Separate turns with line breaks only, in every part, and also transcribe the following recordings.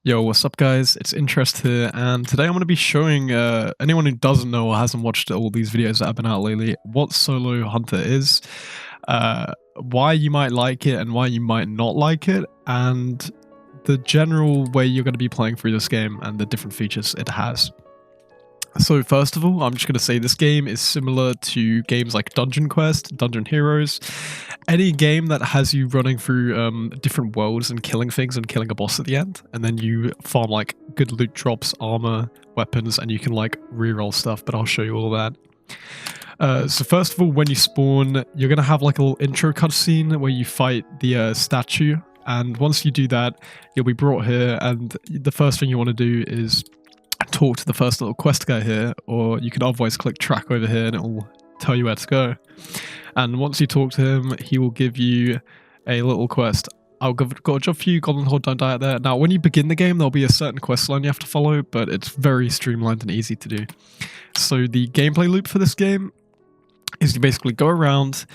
Yo, what's up guys? It's Interest here, and today I'm going to be showing anyone who doesn't know or hasn't watched all these videos that have been out lately what Solo Hunter is, why you might like it and why you might not like it, and the general way you're going to be playing through this game and the different features it has. So first of all, I'm just going to say this game is similar to games like Dungeon Quest, Dungeon Heroes, any game that has you running through different worlds and killing things and killing a boss at the end, and then you farm like good loot drops, armor, weapons, and you can like reroll stuff, but I'll show you all that. So first of all, when you spawn, you're going to have like a little intro cutscene where you fight the statue, and once you do that, you'll be brought here, and the first thing you want to do is talk to the first little quest guy here, or you can otherwise click track over here and it will tell you where to go. And once you talk to him, he will give you a little quest. I've got a job for you, Golden Horde, don't die out there. Now, when you begin the game, there'll be a certain quest line you have to follow, but it's very streamlined and easy to do. So the gameplay loop for this game is you basically go around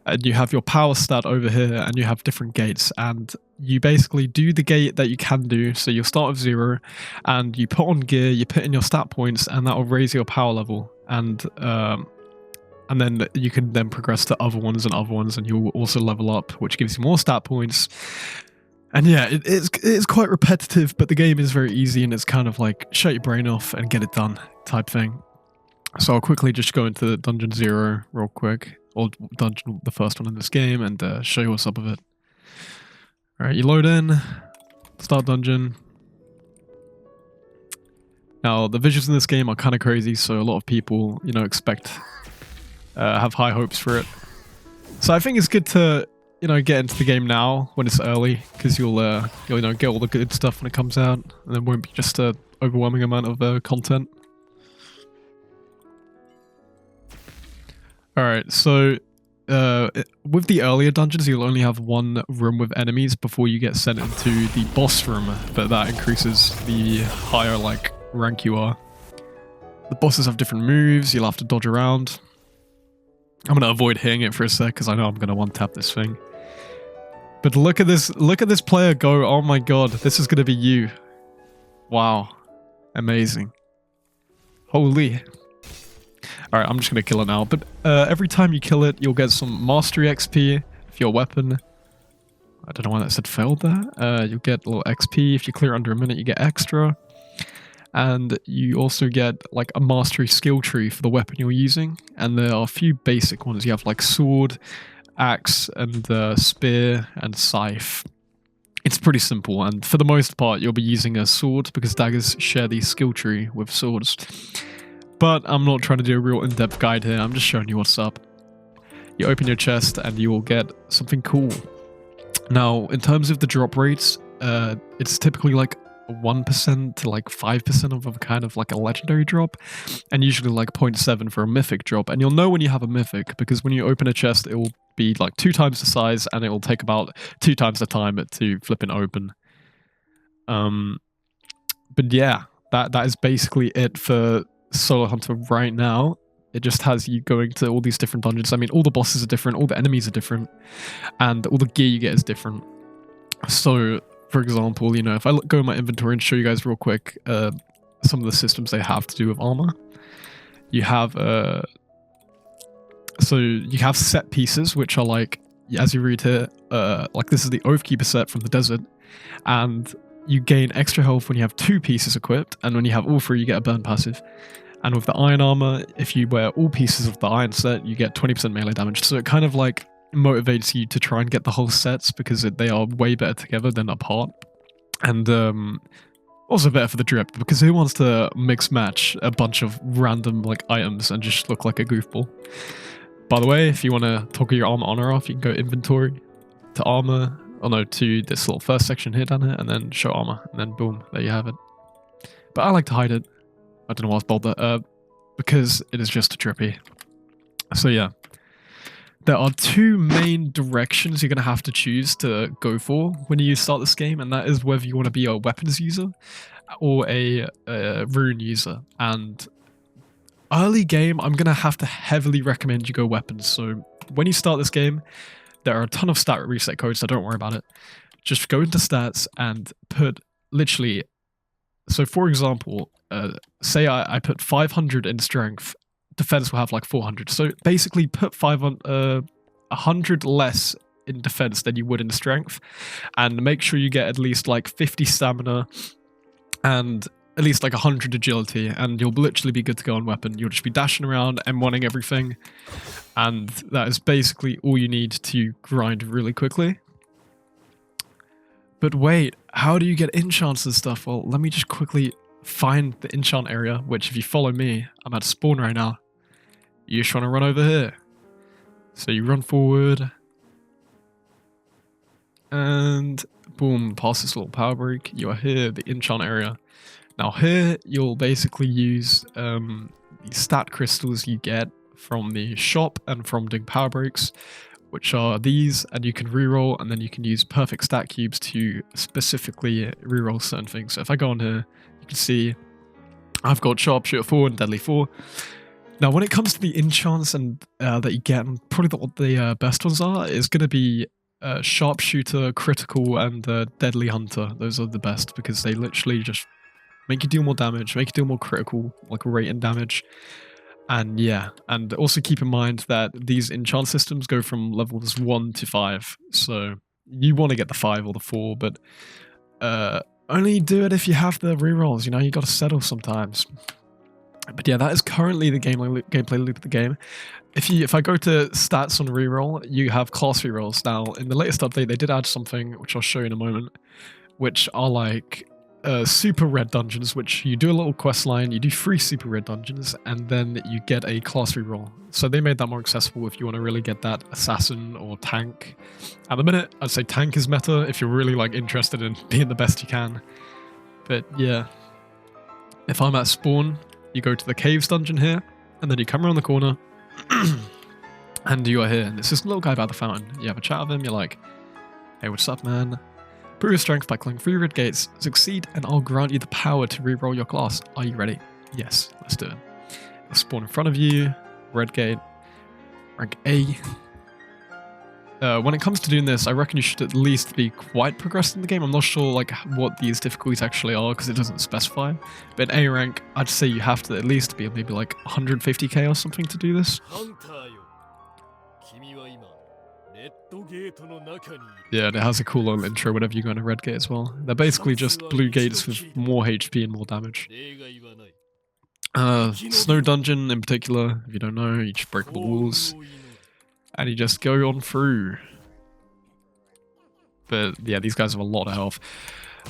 and you have your power stat over here and you have different gates, and you basically do the gate that you can do. So you'll start with 0 and you put on gear, you put in your stat points, and that will raise your power level, and then you can then progress to other ones, and you'll also level up, which gives you more stat points. And yeah, it's quite repetitive, but the game is very easy, and it's kind of like shut your brain off and get it done type thing. So I'll quickly just go into Dungeon 0 real quick, or Dungeon, the first one in this game, and show you what's up with it. Alright, you load in, start dungeon. Now, the visuals in this game are kind of crazy, so a lot of people, have high hopes for it. So I think it's good to, get into the game now when it's early, because you'll get all the good stuff when it comes out, and there won't be just an overwhelming amount of content. Alright, so with the earlier dungeons, you'll only have one room with enemies before you get sent into the boss room, but that increases the higher rank you are. The bosses have different moves, you'll have to dodge around. I'm going to avoid hitting it for a sec because I know I'm going to one-tap this thing. But look at this player go. Oh my god, this is going to be you. Wow. Amazing. Holy. Alright, I'm just going to kill it now. But every time you kill it, you'll get some mastery XP for your weapon. I don't know why that said failed there. You'll get a little XP. If you clear under a minute, you get extra. And you also get like a mastery skill tree for the weapon you're using. And there are a few basic ones. You have like sword, axe, and spear, and scythe. It's pretty simple, and for the most part, you'll be using a sword because daggers share the skill tree with swords. But I'm not trying to do a real in-depth guide here, I'm just showing you what's up. You open your chest and you will get something cool. Now, in terms of the drop rates, it's typically like 1% to like 5% of a kind of like a legendary drop, and usually like 0.7 for a mythic drop. And you'll know when you have a mythic, because when you open a chest, it will be like 2 times the size, and it will take about 2 times the time to flip it open. But yeah, that is basically it for Solo Hunter right now. It just has you going to all these different dungeons. I mean, all the bosses are different, all the enemies are different, and all the gear you get is different. So, for example, if I go in my inventory and show you guys real quick some of the systems they have to do with armor. You have so you have set pieces, which are like, as you read here, like this is the Oathkeeper set from the desert, and you gain extra health when you have 2 pieces equipped, and when you have all 3, you get a burn passive. And with the iron armor, if you wear all pieces of the iron set, you get 20% melee damage. So it kind of like motivates you to try and get the whole sets, because they are way better together than apart. And also better for the drip, because who wants to mix match a bunch of random like items and just look like a goofball? By the way, if you want to toggle your armor on or off, you can go inventory to armor. Oh no, to this little first section here down here, and then show armor, and then boom, there you have it. But I like to hide it. I don't know why I was bold that, because it is just trippy. So yeah, there are 2 main directions you're going to have to choose to go for when you start this game, and that is whether you want to be a weapons user or a rune user. And early game, I'm going to have to heavily recommend you go weapons. So when you start this game, there are a ton of stat reset codes, so don't worry about it. Just go into stats and put literally So for example, say I put 500 in strength, defense will have like 400. So basically put 100 less in defense than you would in strength, and make sure you get at least like 50 stamina and at least like 100 agility, and you'll literally be good to go on weapon. You'll just be dashing around, M1ing everything, and that is basically all you need to grind really quickly. But wait, how do you get enchants and stuff? Well, let me just quickly find the enchant area, which if you follow me, I'm at spawn right now. You just want to run over here. So you run forward, and boom, past this little power break, you are here, the enchant area. Now here, you'll basically use the stat crystals you get from the shop and from doing power breaks, which are these, and you can reroll, and then you can use perfect stat cubes to specifically reroll certain things. So if I go on here, you can see I've got Sharpshooter 4 and Deadly 4. Now when it comes to the enchants and that you get, and probably what the best ones are, is going to be Sharpshooter, Critical, and Deadly Hunter. Those are the best because they literally just make you deal more damage, make you deal more critical, like rate and damage. And yeah, and also keep in mind that these enchant systems go from levels 1 to 5. So you want to get the 5 or the 4, but only do it if you have the rerolls, you know, you got to settle sometimes. But yeah, that is currently the gameplay loop of the game. If I go to stats on reroll, you have class rerolls. Now, in the latest update, they did add something, which I'll show you in a moment, which are like super red dungeons, which you do a little quest line, you do 3 super red dungeons, and then you get a class reroll. So they made that more accessible if you want to really get that assassin or tank. At the minute, I'd say tank is meta if you're really like interested in being the best you can. But yeah, if I'm at spawn, you go to the caves dungeon here, and then you come around the corner, and you are here. And it's this little guy by the fountain. You have a chat with him, you're like, hey, what's up, man? Prove your strength by clearing 3 red gates. Succeed, and I'll grant you the power to reroll your class. Are you ready? Yes, let's do it. It'll spawn in front of you. Red gate. Rank A. When it comes to doing this, I reckon you should at least be quite progressed in the game. I'm not sure like what these difficulties actually are because it doesn't specify. But A rank, I'd say you have to at least be maybe like 150k or something to do this. Yeah, and it has a cool little intro whenever you go in a red gate as well. They're basically just blue gates with more HP and more damage. Snow dungeon in particular, if you don't know, you just break the walls and you just go on through. But yeah, these guys have a lot of health.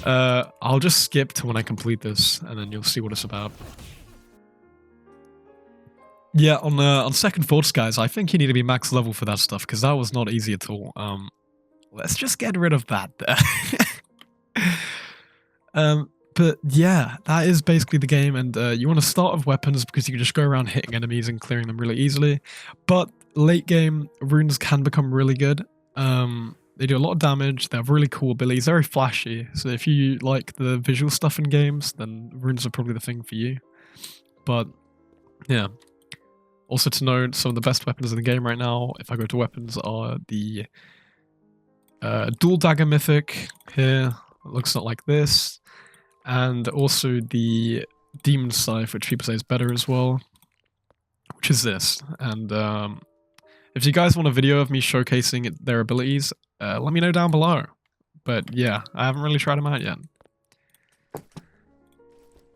I'll just skip to when I complete this and then you'll see what it's about. Yeah, on second thoughts, guys, I think you need to be max level for that stuff, because that was not easy at all. Let's just get rid of that there. But yeah, that is basically the game, and you want to start with weapons because you can just go around hitting enemies and clearing them really easily. But late game, runes can become really good. They do a lot of damage, they have really cool abilities, very flashy, so if you like the visual stuff in games, then runes are probably the thing for you. But yeah. Also to note, some of the best weapons in the game right now, if I go to weapons, are the Dual Dagger Mythic here. It looks not like this. And also the Demon Scythe, which people say is better as well, which is this. And if you guys want a video of me showcasing their abilities, let me know down below. But yeah, I haven't really tried them out yet.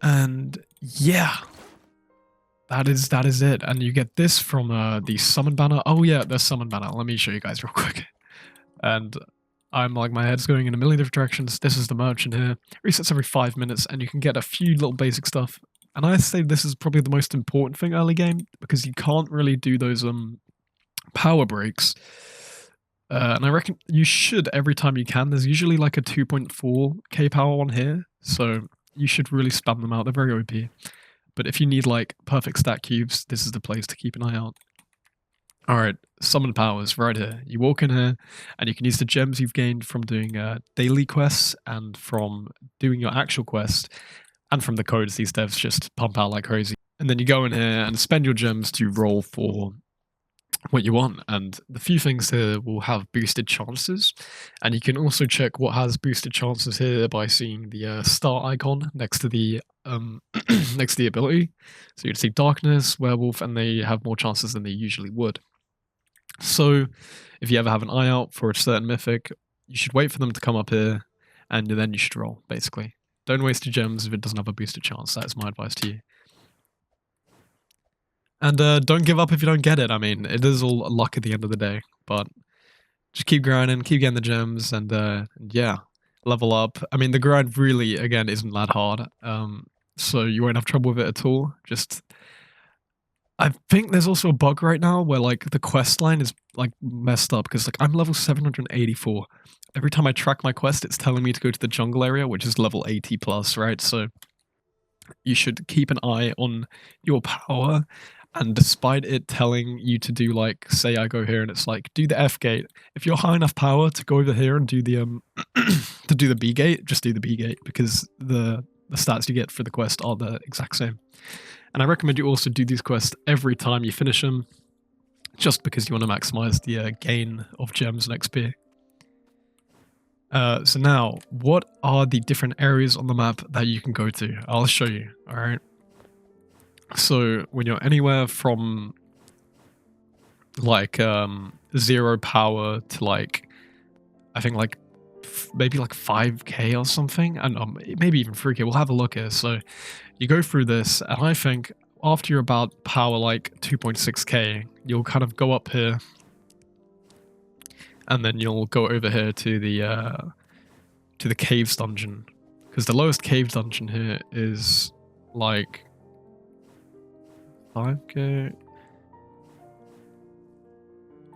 And yeah. That is it, and you get this from the summon banner. Oh yeah, the summon banner. Let me show you guys real quick. And I'm like, my head's going in a million different directions. This is the merchant here. Resets every 5 minutes, and you can get a few little basic stuff. And I say this is probably the most important thing early game, because you can't really do those power breaks. And I reckon you should every time you can. There's usually like a 2.4k power one here, so you should really spam them out. They're very OP. But if you need like perfect stat cubes, this is the place to keep an eye out. Alright, summon powers right here. You walk in here and you can use the gems you've gained from doing daily quests and from doing your actual quest and from the codes these devs just pump out like crazy. And then you go in here and spend your gems to roll for what you want. And the few things here will have boosted chances, and you can also check what has boosted chances here by seeing the star icon next to the next to the ability. So you'd see darkness, werewolf, and they have more chances than they usually would. So if you ever have an eye out for a certain mythic, you should wait for them to come up here, and then you should roll, basically. Don't waste your gems if it doesn't have a boosted chance. That is my advice to you. And don't give up if you don't get it. I mean, it is all luck at the end of the day, but just keep grinding, keep getting the gems, and yeah, level up. I mean, the grind really, again, isn't that hard, so you won't have trouble with it at all. Just, I think there's also a bug right now where like the quest line is like messed up because like I'm level 784. Every time I track my quest, it's telling me to go to the jungle area, which is level 80 plus, right? So you should keep an eye on your power. And despite it telling you to do like, say I go here and it's like, do the F gate. If you're high enough power to go over here and do the to do the B gate, just do the B gate because the stats you get for the quest are the exact same. And I recommend you also do these quests every time you finish them, just because you want to maximize the gain of gems and XP. So now, what are the different areas on the map that you can go to? I'll show you, alright? So when you're anywhere from like 0 power to like, I think like maybe like 5k or something, and maybe even 3k, we'll have a look here. So you go through this, and I think after you're about power like 2.6k, you'll kind of go up here, and then you'll go over here to the caves dungeon, because the lowest cave dungeon here is like 5k.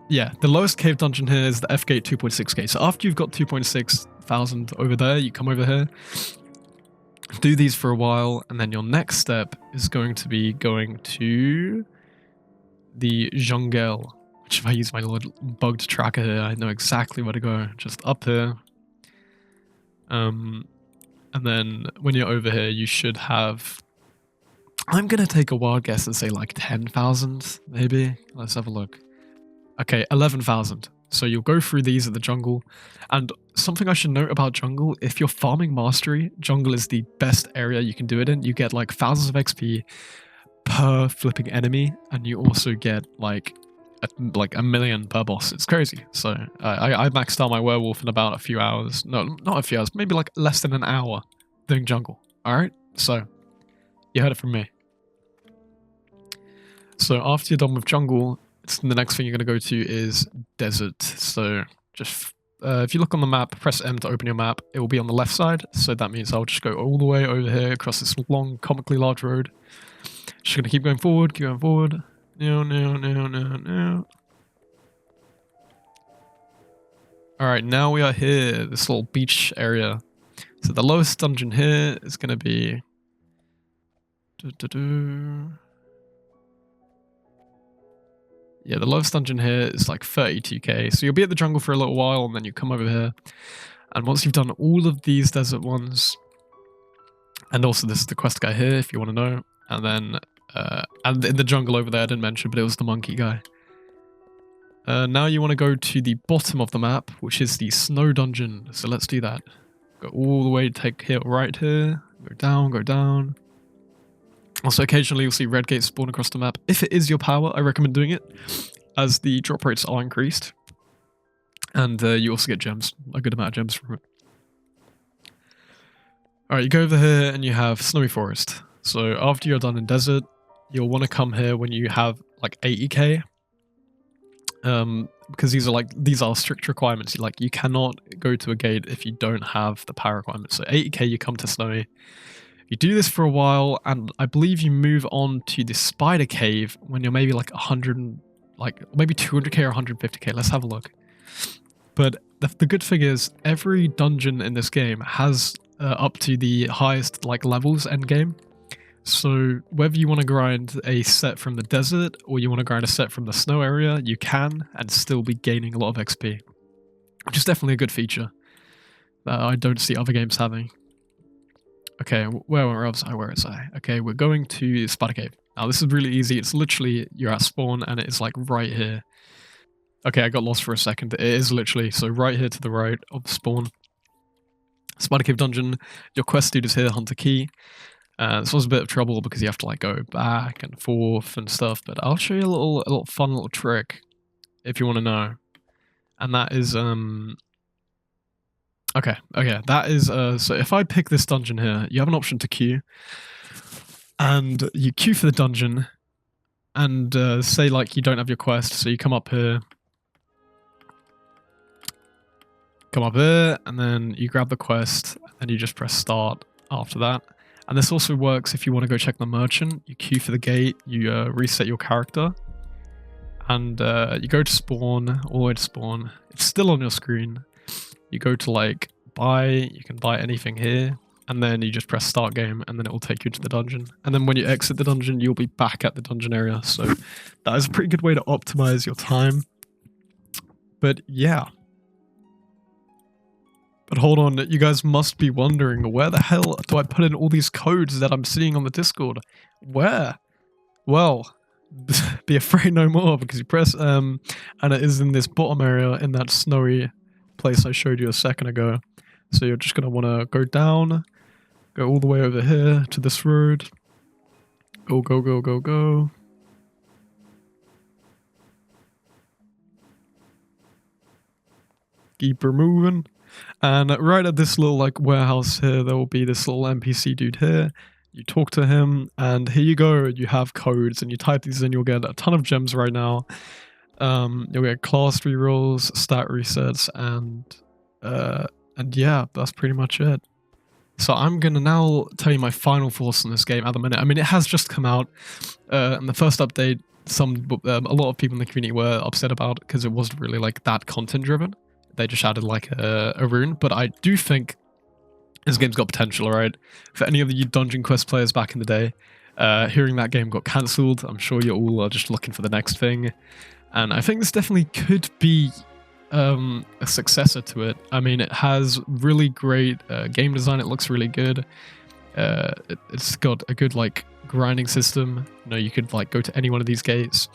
Yeah, the lowest cave dungeon here is the F gate 2.6k. So after you've got 2.6 thousand over there, you come over here, do these for a while, and then your next step is going to be going to the jungle, which if I use my little bugged tracker here, I know exactly where to go. Just up here. And then when you're over here, you should have, I'm going to take a wild guess and say like 10,000, maybe. Let's have a look. Okay, 11,000. So you'll go through these at the jungle. And something I should note about jungle, if you're farming mastery, jungle is the best area you can do it in. You get like thousands of XP per flipping enemy, and you also get like a million per boss. It's crazy. So I maxed out my werewolf in about a few hours. No, not a few hours, maybe like less than an hour doing jungle. Alright? So you heard it from me. So after you're done with jungle, the next thing you're going to go to is desert. So just if you look on the map, press M to open your map. It will be on the left side. So that means I'll just go all the way over here across this long, comically large road. Just going to keep going forward, keep going forward. No. Alright, now we are here, this little beach area. So the lowest dungeon here is going to be... Yeah, the lowest dungeon here is like 32k. So you'll be at the jungle for a little while, and then you come over here. And once you've done all of these desert ones, and also this is the quest guy here, if you want to know. And then, and in the jungle over there, I didn't mention, but it was the monkey guy. Now you want to go to the bottom of the map, which is the snow dungeon. So let's do that. Go all the way, take here, right here. Go down, go down. Also, occasionally you'll see red gates spawn across the map. If it is your power, I recommend doing it, as the drop rates are increased. And you also get gems, a good amount of gems from it. Alright, you go over here and you have Snowy Forest. So after you're done in desert, you'll want to come here when you have like 80k. Because these are strict requirements. Like, you cannot go to a gate if you don't have the power requirements. So 80k, you come to Snowy. You do this for a while, and I believe you move on to the spider cave when you're maybe like 100, like maybe 200k or 150k. Let's have a look. But the good thing is, every dungeon in this game has up to the highest like levels end game. So whether you want to grind a set from the desert or you want to grind a set from the snow area, you can, and still be gaining a lot of XP, which is definitely a good feature that I don't see other games having. Okay, where was I? Where is I? Okay, we're going to Spider Cave. Now this is really easy. It's literally, you're at spawn and it is like right here. Okay, I got lost for a second. It is literally, so right here to the right of spawn. Spider Cave dungeon. Your quest dude is here, Hunter Key. This was a bit of trouble because you have to like go back and forth and stuff, but I'll show you a little fun little trick if you want to know. And that is okay, that is so if I pick this dungeon here, you have an option to queue. And you queue for the dungeon and say like you don't have your quest, so you come up here, and then you grab the quest and you just press start after that. And this also works if you want to go check the merchant. You queue for the gate, you reset your character, and you go to spawn, all the way to spawn. It's still on your screen. You go to like buy, you can buy anything here, and then you just press start game, and then it will take you to the dungeon. And then when you exit the dungeon, you'll be back at the dungeon area. So that is a pretty good way to optimize your time. But yeah. But hold on, you guys must be wondering, where the hell do I put in all these codes that I'm seeing on the Discord? Where? Well, be afraid no more, because you press and it is in this bottom area in that snowy place I showed you a second ago. So you're just going to want to go down, go all the way over here to this road. Go, go, go, go, go. Keep her moving. And right at this little like warehouse here, there will be this little NPC dude here. You talk to him, and here you go. You have codes, and you type these in. You'll get a ton of gems right now. You'll get class rerolls, stat resets, and yeah, that's pretty much it. So I'm gonna now tell you my final thoughts on this game at the minute. I mean, it has just come out, and the first update, a lot of people in the community were upset about because it wasn't really like that content driven. They just added like a rune, but I do think this game's got potential, right? For any of you Dungeon Quest players back in the day, hearing that game got cancelled, I'm sure you all are just looking for the next thing. And I think this definitely could be a successor to it. I mean, it has really great game design. It looks really good. It's got a good like grinding system. You know, you could like go to any one of these gates.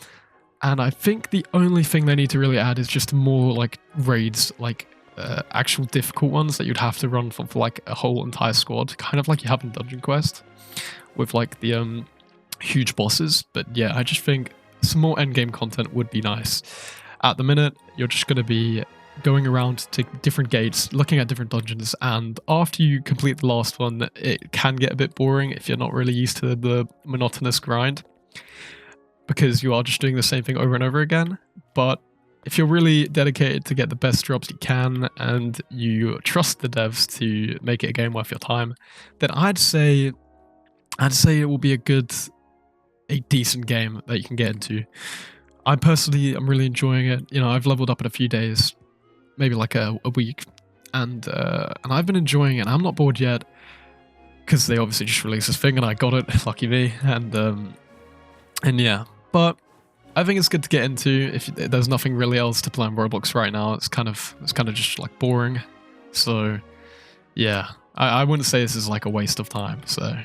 And I think the only thing they need to really add is just more like raids, like actual difficult ones that you'd have to run for like a whole entire squad, kind of like you have in Dungeon Quest, with like the huge bosses. But yeah, I just think some more endgame content would be nice. At the minute, you're just going to be going around to different gates, looking at different dungeons, and after you complete the last one, it can get a bit boring if you're not really used to the monotonous grind, because you are just doing the same thing over and over again. But if you're really dedicated to get the best drops you can, and you trust the devs to make it a game worth your time, then I'd say it will be a decent game that you can get into. I personally am really enjoying it. You know, I've leveled up in a few days, maybe like a week, and I've been enjoying it. I'm not bored yet, because they obviously just released this thing and I got it, lucky me, and yeah. But I think it's good to get into if there's nothing really else to play on Roblox right now. It's kind of just like boring. So yeah, I wouldn't say this is like a waste of time. So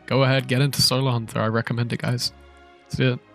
go ahead, get into Solo Hunter. I recommend it, guys. See it.